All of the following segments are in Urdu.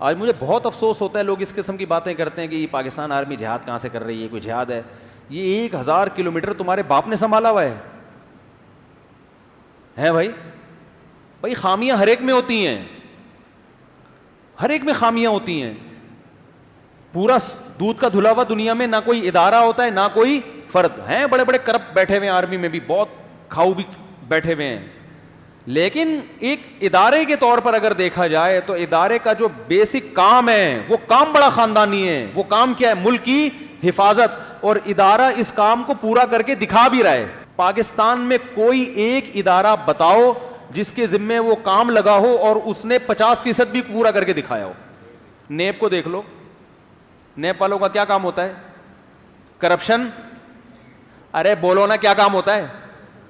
آج مجھے بہت افسوس ہوتا ہے، لوگ اس قسم کی باتیں کرتے ہیں کہ یہ پاکستان آرمی جہاد کہاں سے کر رہی ہے، کوئی جہاد ہے؟ یہ 1000 کلومیٹر تمہارے باپ نے سنبھالا ہوا ہے بھائی خامیاں ہر ایک میں ہوتی ہیں، ہر ایک میں خامیاں ہوتی ہیں. پورا دودھ کا دھلا ہوا دنیا میں نہ کوئی ادارہ ہوتا ہے نہ کوئی فرد. ہیں بڑے بڑے کرپٹ بیٹھے ہوئے ہیں آرمی میں بھی، بہت کھاؤ بھی بیٹھے ہوئے ہیں، لیکن ایک ادارے کے طور پر اگر دیکھا جائے تو ادارے کا جو بیسک کام ہے وہ کام بڑا خاندانی ہے. وہ کام کیا ہے؟ ملک کی حفاظت. اور ادارہ اس کام کو پورا کر کے دکھا بھی رہا ہے. پاکستان میں کوئی ایک ادارہ بتاؤ جس کے ذمے وہ کام لگا ہو اور اس نے 50% بھی پورا کر کے دکھایا ہو. نیب کو دیکھ لو، نیب والوں کا کیا کام ہوتا ہے؟ کرپشن. ارے بولو نا، کیا کام ہوتا ہے؟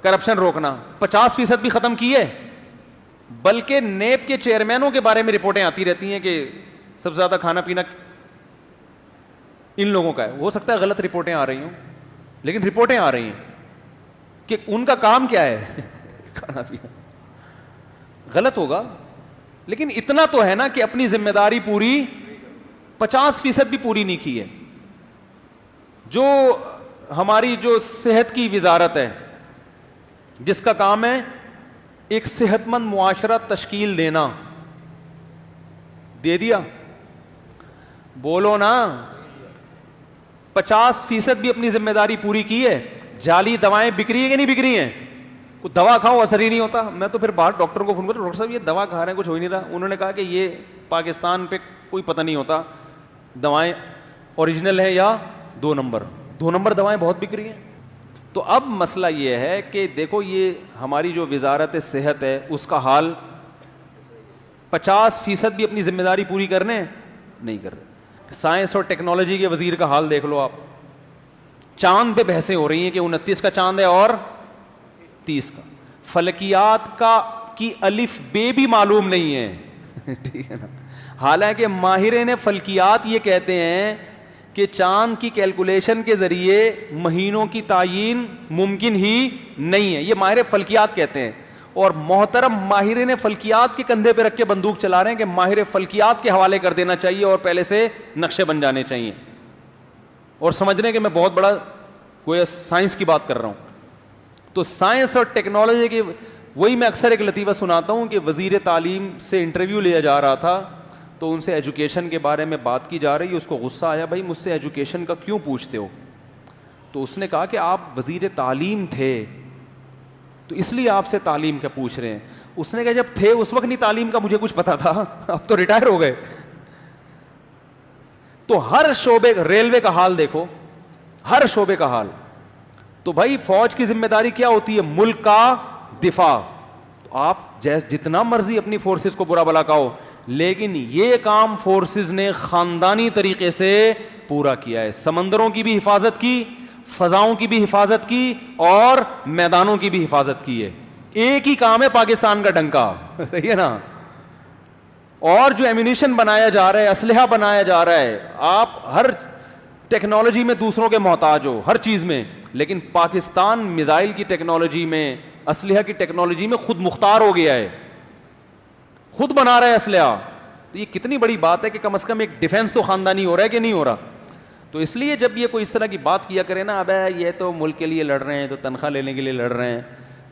کرپشن روکنا. 50% بھی ختم کی ہے. بلکہ نیب کے چیئرمینوں کے بارے میں رپورٹیں آتی رہتی ہیں کہ سب سے زیادہ کھانا پینا ان لوگوں کا ہے. ہو سکتا ہے غلط رپورٹیں آ رہی ہوں، لیکن رپورٹیں آ رہی ہیں کہ ان کا کام کیا ہے؟ کھانا پینا. غلط ہوگا، لیکن اتنا تو ہے نا کہ اپنی ذمہ داری پوری 50% بھی پوری نہیں کی ہے. جو ہماری جو صحت کی وزارت ہے، جس کا کام ہے ایک صحت مند معاشرہ تشکیل دینا، دے دیا؟ بولو نا. 50% بھی اپنی ذمہ داری پوری کی ہے. جعلی دوائیں بک رہی ہیں کہ نہیں بک رہی ہیں؟ کوئی دوا کھاؤ اثر ہی نہیں ہوتا. میں تو پھر باہر ڈاکٹر کو فون کرتا، ڈاکٹر صاحب یہ دوا کھا رہے ہیں کچھ ہو ہی نہیں رہا. انہوں نے کہا کہ یہ پاکستان پہ کوئی پتہ نہیں ہوتا دوائیں اوریجنل ہے یا 2 نمبر دوائیں بہت بک رہی ہیں. تو اب مسئلہ یہ ہے کہ دیکھو، یہ ہماری جو وزارت صحت ہے اس کا حال 50% بھی اپنی ذمہ داری پوری کرنے نہیں کر رہے. سائنس اور ٹیکنالوجی کے وزیر کا حال دیکھ لو آپ. چاند پہ بحثیں ہو رہی ہیں کہ 29 کا چاند ہے اور 30 کا. فلکیات کی الف بے بھی معلوم نہیں ہے. ٹھیک ہے نا. حالانکہ ماہرین فلکیات یہ کہتے ہیں کہ چاند کی کیلکولیشن کے ذریعے مہینوں کی تعیین ممکن ہی نہیں ہے. یہ ماہر فلکیات کہتے ہیں. اور محترم ماہرین فلکیات کے کندھے پہ رکھ کے بندوق چلا رہے ہیں کہ ماہر فلکیات کے حوالے کر دینا چاہیے اور پہلے سے نقشے بن جانے چاہیے، اور سمجھ رہے ہیں کہ میں بہت بڑا کوئی سائنس کی بات کر رہا ہوں. تو سائنس اور ٹیکنالوجی کی وہی میں اکثر ایک لطیفہ سناتا ہوں کہ وزیر تعلیم سے انٹرویو لیا جا رہا تھا، تو ان سے ایجوکیشن کے بارے میں بات کی جا رہی ہے. اس کو غصہ آیا، بھائی مجھ سے ایجوکیشن کا کیوں پوچھتے ہو؟ تو اس نے کہا کہ آپ وزیر تعلیم تھے تو اس لیے آپ سے تعلیم کا پوچھ رہے ہیں. اس نے کہا جب تھے اس وقت نہیں تعلیم کا مجھے کچھ پتا تھا، اب تو ریٹائر ہو گئے. تو ہر شعبے، ریلوے کا حال دیکھو، ہر شعبے کا حال. تو بھائی فوج کی ذمہ داری کیا ہوتی ہے؟ ملک کا دفاع. تو آپ جتنا مرضی اپنی فورسز کو برا بلا کہو، لیکن یہ کام فورسز نے خاندانی طریقے سے پورا کیا ہے. سمندروں کی بھی حفاظت کی، فضاؤں کی بھی حفاظت کی، اور میدانوں کی بھی حفاظت کی ہے. ایک ہی کام ہے پاکستان کا ڈنکا. صحیح ہے نا. اور جو ایمونیشن بنایا جا رہا ہے، اسلحہ بنایا جا رہا ہے، آپ ہر ٹیکنالوجی میں دوسروں کے محتاج ہو، ہر چیز میں. لیکن پاکستان میزائل کی ٹیکنالوجی میں، اسلحہ کی ٹیکنالوجی میں خود مختار ہو گیا ہے، خود بنا رہا ہے اسلحہ. تو یہ کتنی بڑی بات ہے کہ کم از کم ایک ڈیفنس تو خاندانی ہو رہا ہے کہ نہیں ہو رہا. تو اس لیے جب یہ کوئی اس طرح کی بات کیا کرے نا، اب یہ تو ملک کے لیے لڑ رہے ہیں، تو تنخواہ لینے کے لیے لڑ رہے ہیں،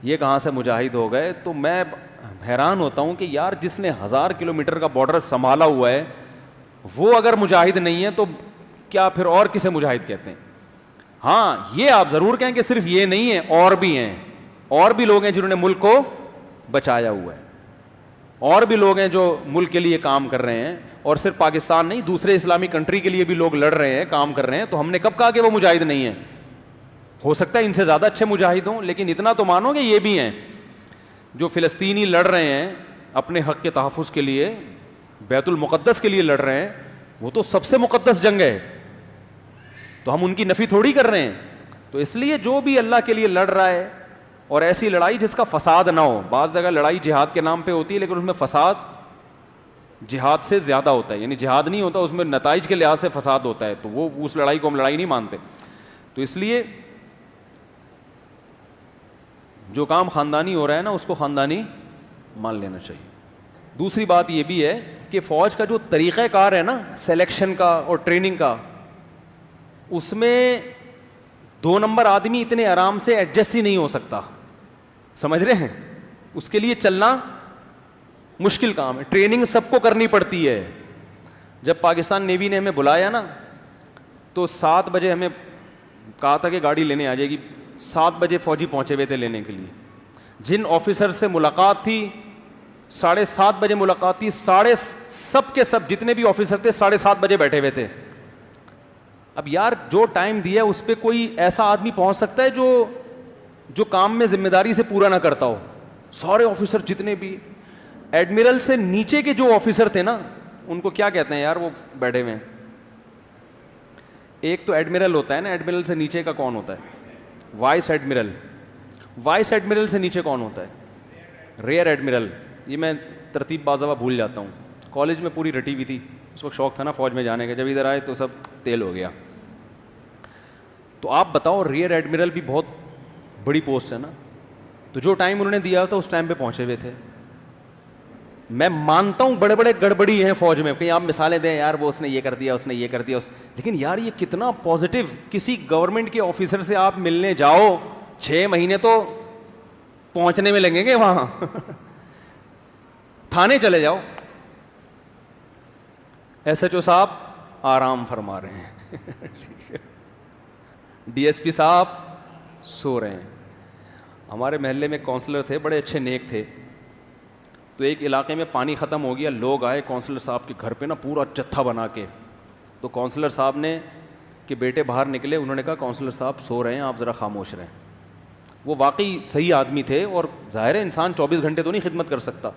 یہ کہاں سے مجاہد ہو گئے. تو میں حیران ہوتا ہوں کہ یار جس نے 1000 کلومیٹر کا بارڈر سنبھالا ہوا ہے وہ اگر مجاہد نہیں ہے تو کیا پھر اور کسے مجاہد کہتے ہیں؟ ہاں یہ آپ ضرور کہیں کہ صرف یہ نہیں ہے، اور بھی ہیں، اور بھی لوگ ہیں جنہوں نے ملک کو بچایا ہوا ہے، اور بھی لوگ ہیں جو ملک کے لیے کام کر رہے ہیں. اور صرف پاکستان نہیں، دوسرے اسلامی کنٹری کے لیے بھی لوگ لڑ رہے ہیں، کام کر رہے ہیں. تو ہم نے کب کہا کہ وہ مجاہد نہیں ہیں؟ ہو سکتا ہے ان سے زیادہ اچھے مجاہد ہوں، لیکن اتنا تو مانو کہ یہ بھی ہیں. جو فلسطینی لڑ رہے ہیں اپنے حق کے تحفظ کے لیے، بیت المقدس کے لیے لڑ رہے ہیں، وہ تو سب سے مقدس جنگ ہے. تو ہم ان کی نفی تھوڑی کر رہے ہیں. تو اس لیے جو بھی اللہ کے لیے لڑ رہا ہے، اور ایسی لڑائی جس کا فساد نہ ہو. بعض جگہ لڑائی جہاد کے نام پہ ہوتی ہے لیکن اس میں فساد جہاد سے زیادہ ہوتا ہے، یعنی جہاد نہیں ہوتا، اس میں نتائج کے لحاظ سے فساد ہوتا ہے. تو وہ اس لڑائی کو ہم لڑائی نہیں مانتے. تو اس لیے جو کام خاندانی ہو رہا ہے نا، اس کو خاندانی مان لینا چاہیے. دوسری بات یہ بھی ہے کہ فوج کا جو طریقہ کار ہے نا سلیکشن کا اور ٹریننگ کا, اس میں 2 نمبر آدمی اتنے آرام سے ایڈجسٹ ہی نہیں ہو سکتا, سمجھ رہے ہیں؟ اس کے لیے چلنا مشکل کام ہے, ٹریننگ سب کو کرنی پڑتی ہے. جب پاکستان نیوی نے ہمیں بلایا نا تو 7 بجے ہمیں کہا تھا کہ گاڑی لینے آ جائے گی, 7 بجے فوجی پہنچے ہوئے تھے لینے کے لیے. جن آفیسر سے ملاقات تھی 7:30 بجے ملاقات تھی, سب کے سب جتنے بھی آفیسر تھے 7:30 بجے بیٹھے ہوئے تھے. اب یار جو ٹائم دیا اس پہ کوئی ایسا آدمی پہنچ سکتا ہے جو کام میں ذمہ داری سے پورا نہ کرتا ہو. سارے آفیسر جتنے بھی, ایڈمرل سے نیچے کے جو آفیسر تھے نا ان کو کیا کہتے ہیں یار, وہ بیٹھے ہوئے ہیں. ایک تو ایڈمرل ہوتا ہے نا, ایڈمرل سے نیچے کا کون ہوتا ہے؟ Vice admiral. وائس ایڈمرل سے نیچے کون ہوتا ہے؟ Rear admiral. یہ میں ترتیب بازوا بھول جاتا ہوں, کالج میں پوری رٹی ہوئی تھی, اس وقت شوق تھا نا فوج میں جانے کا, جب ادھر آئے تو سب تیل ہو گیا. تو آپ بتاؤ, ریئر ایڈمرل بھی بہت بڑی پوسٹ ہے نا, تو جو ٹائم انہوں نے دیا تھا اس ٹائم پہ پہنچے ہوئے تھے. میں مانتا ہوں بڑے بڑے گڑبڑی ہیں فوج میں, کہیں آپ مثالیں دیں یار وہ اس نے یہ کر دیا, اس نے یہ کر دیا, لیکن یار یہ کتنا پازیٹیو. کسی گورنمنٹ کے آفیسر سے آپ ملنے جاؤ 6 مہینے تو پہنچنے میں لگیں گے وہاں. تھانے چلے جاؤ, ایس ایچ او صاحب آرام فرما رہے ہیں, ڈی ایس پی صاحب سو رہے ہیں. ہمارے محلے میں کونسلر تھے, بڑے اچھے نیک تھے. تو ایک علاقے میں پانی ختم ہو گیا, لوگ آئے کونسلر صاحب کے گھر پہ نا پورا جتھا بنا کے. تو کونسلر صاحب نے کہ بیٹے باہر نکلے, انہوں نے کہا کونسلر صاحب سو رہے ہیں, آپ ذرا خاموش رہیں. وہ واقعی صحیح آدمی تھے, اور ظاہر ہے انسان 24 گھنٹے تو نہیں خدمت کر سکتا.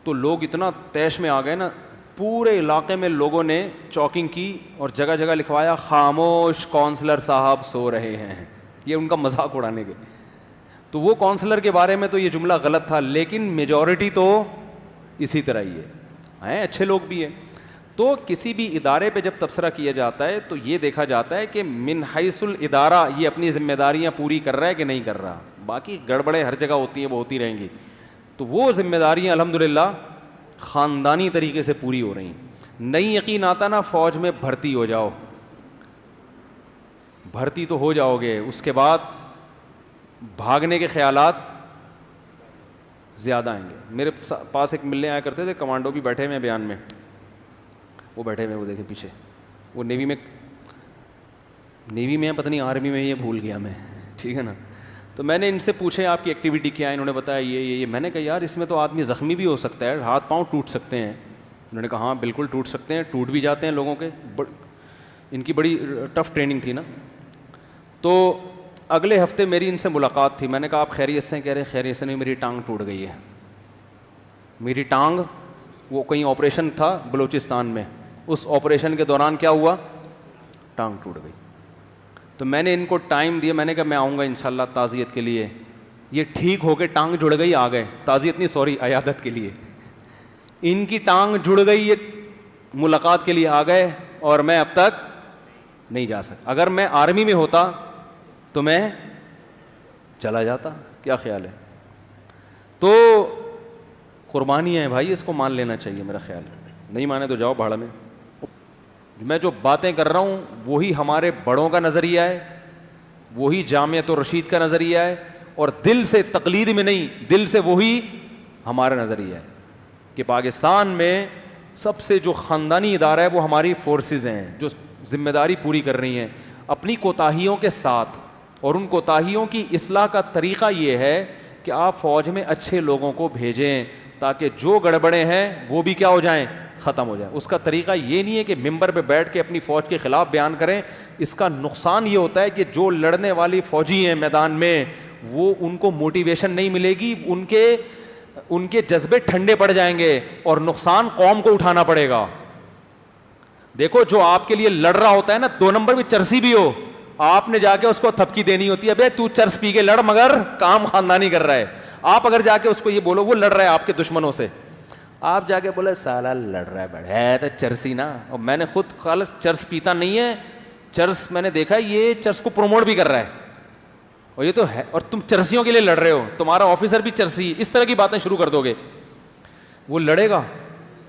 تو لوگ اتنا طیش میں آ گئے نا, پورے علاقے میں لوگوں نے چاکنگ کی اور جگہ جگہ لکھوایا خاموش کونسلر صاحب سو رہے ہیں. یہ ان کا مذاق اڑانے کے. تو وہ کونسلر کے بارے میں تو یہ جملہ غلط تھا, لیکن میجورٹی تو اسی طرح ہی ہے, اچھے لوگ بھی ہیں. تو کسی بھی ادارے پہ جب تبصرہ کیا جاتا ہے تو یہ دیکھا جاتا ہے کہ من حیث الادارہ یہ اپنی ذمہ داریاں پوری کر رہا ہے کہ نہیں کر رہا. باقی گڑبڑیں ہر جگہ ہوتی ہیں, وہ ہوتی رہیں گی. تو وہ ذمہ داریاں الحمدللہ خاندانی طریقے سے پوری ہو رہی ہیں. نہیں یقین آتا نا, فوج میں بھرتی ہو جاؤ, بھرتی تو ہو جاؤ گے, اس کے بعد بھاگنے کے خیالات زیادہ آئیں گے. میرے پاس ایک ملنے آیا کرتے تھے, کمانڈو بھی بیٹھے ہوئے ہیں بیان میں, وہ بیٹھے ہوئے, وہ دیکھیں پیچھے, وہ نیوی میں پتہ نہیں آرمی میں, یہ بھول گیا میں, ٹھیک ہے نا. تو میں نے ان سے پوچھے آپ کی ایکٹیویٹی کیا ہے, انہوں نے بتایا یہ. میں نے کہا یار اس میں تو آدمی زخمی بھی ہو سکتا ہے, ہاتھ پاؤں ٹوٹ سکتے ہیں. انہوں نے کہا ہاں بالکل ٹوٹ سکتے ہیں, ٹوٹ بھی جاتے ہیں لوگوں کے. ان کی بڑی ٹف ٹریننگ تھی نا. تو اگلے ہفتے میری ان سے ملاقات تھی. میں نے کہا آپ خیریت سے؟ کہہ رہے خیریت سے نہیں, میری ٹانگ ٹوٹ گئی ہے. میری ٹانگ, وہ کہیں آپریشن تھا بلوچستان میں, اس آپریشن کے دوران کیا ہوا, ٹانگ ٹوٹ گئی. تو میں نے ان کو ٹائم دیا, میں نے کہا میں آؤں گا انشاءاللہ تعزیت کے لیے. یہ ٹھیک ہو کے ٹانگ جڑ گئی, آ گئے. تعزیت نہیں, سوری, عیادت کے لیے. ان کی ٹانگ جڑ گئی, یہ ملاقات کے لیے آ گئے, اور میں اب تک نہیں جا سکتا. اگر میں آرمی میں ہوتا تو میں چلا جاتا. کیا خیال ہے؟ تو قربانی ہے بھائی, اس کو مان لینا چاہیے میرا خیال. نہیں مانے تو جاؤ بھاڑ میں. میں جو باتیں کر رہا ہوں وہی ہمارے بڑوں کا نظریہ ہے, وہی جامعۃ الرشید کا نظریہ ہے, اور دل سے تقلید میں نہیں, دل سے وہی ہمارا نظریہ ہے کہ پاکستان میں سب سے جو خاندانی ادارہ ہے وہ ہماری فورسز ہیں, جو ذمہ داری پوری کر رہی ہیں اپنی کوتاہیوں کے ساتھ. اور ان کوتاہیوں کی اصلاح کا طریقہ یہ ہے کہ آپ فوج میں اچھے لوگوں کو بھیجیں تاکہ جو گڑبڑیں ہیں وہ بھی کیا ہو جائیں, ختم ہو جائے. اس کا طریقہ یہ نہیں ہے کہ ممبر پہ بیٹھ کے اپنی فوج کے خلاف بیان کریں. اس کا نقصان یہ ہوتا ہے کہ جو لڑنے والی فوجی ہیں میدان میں, وہ ان کو موٹیویشن نہیں ملے گی, ان کے جذبے ٹھنڈے پڑ جائیں گے, اور نقصان قوم کو اٹھانا پڑے گا. دیکھو جو آپ کے لیے لڑ رہا ہوتا ہے نا, 2 نمبر بھی چرسی بھی ہو, آپ نے جا کے اس کو تھپکی دینی ہوتی ہے, بے تو چرس پی کے لڑ مگر کام خاندانی کر رہا ہے. آپ اگر جا کے اس کو یہ بولو, وہ لڑ رہا ہے آپ کے دشمنوں سے, آپ جا کے بولے سالا لڑ رہا ہے, بڑے تو چرسی نا. اور میں نے خود خالص چرس پیتا نہیں ہے, چرس میں نے دیکھا یہ چرس کو پروموٹ بھی کر رہا ہے, اور یہ تو ہے, اور تم چرسیوں کے لیے لڑ رہے ہو, تمہارا آفیسر بھی چرسی, اس طرح کی باتیں شروع کر دو گے. وہ لڑے گا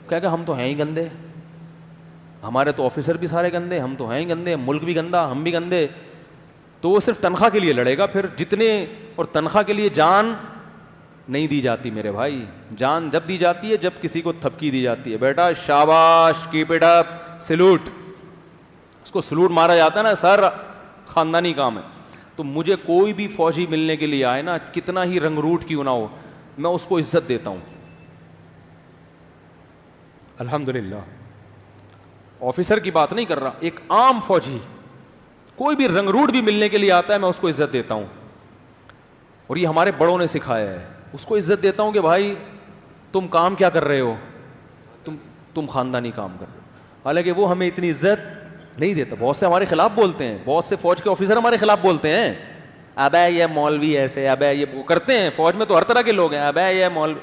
کہے گا ہم تو ہیں ہی گندے, ہمارے تو آفیسر بھی سارے گندے, ہم تو ہیں ہی گندے, ملک بھی گندا, ہم بھی گندے. تو وہ صرف تنخواہ کے لیے لڑے گا پھر جتنے, اور تنخواہ کے لیے جان نہیں دی جاتی میرے بھائی. جان جب دی جاتی ہے جب کسی کو تھپکی دی جاتی ہے, بیٹا شاباش, کیپ اٹ اپ, سلوٹ, اس کو سلوٹ مارا جاتا ہے نا, سر خاندانی کام ہے. تو مجھے کوئی بھی فوجی ملنے کے لیے آئے نا, کتنا ہی رنگ روٹ کیوں نہ ہو, میں اس کو عزت دیتا ہوں الحمدللہ. آفیسر کی بات نہیں کر رہا, ایک عام فوجی کوئی بھی رنگ روٹ بھی ملنے کے لیے آتا ہے میں اس کو عزت دیتا ہوں. اور یہ ہمارے بڑوں نے سکھایا ہے, اس کو عزت دیتا ہوں کہ بھائی تم کام کیا کر رہے ہو, تم خاندانی کام کر رہے ہو. حالانکہ وہ ہمیں اتنی عزت نہیں دیتا. بہت سے ہمارے خلاف بولتے ہیں, بہت سے فوج کے آفیسر ہمارے خلاف بولتے ہیں, ابے یہ مولوی ایسے, ابے یہ وہ کرتے ہیں. فوج میں تو ہر طرح کے لوگ ہیں, ابے یہ مولوی.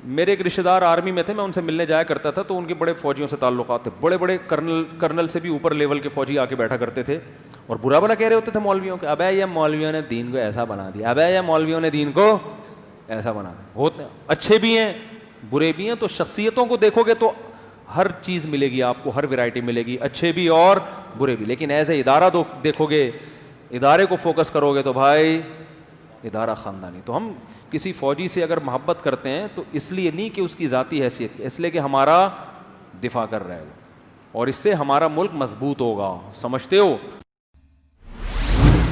میرے ایک رشتہ دار آرمی میں تھے, میں ان سے ملنے جایا کرتا تھا, تو ان کے بڑے فوجیوں سے تعلقات تھے, بڑے بڑے کرنل سے بھی اوپر لیول کے فوجی آ کے بیٹھا کرتے تھے, اور برا بھلا کہہ رہے ہوتے تھے مولویوں کے, ابے یہ مولویوں نے دین کو ایسا بنا دیا, ابے یہ مولویوں نے دین کو ایسا بنا دیا. ہوتے ہیں اچھے بھی ہیں برے بھی ہیں. تو شخصیتوں کو دیکھو گے تو ہر چیز ملے گی آپ کو, ہر ویرائٹی ملے گی, اچھے بھی اور برے بھی. لیکن ایسے ادارہ دیکھو گے, ادارے کو فوکس کرو گے تو بھائی ادارہ خاندانی. تو ہم کسی فوجی سے اگر محبت کرتے ہیں تو اس لیے نہیں کہ اس کی ذاتی حیثیت, اس لیے کہ ہمارا دفاع کر رہا ہے وہ, اور اس سے ہمارا ملک مضبوط ہوگا. سمجھتے ہو؟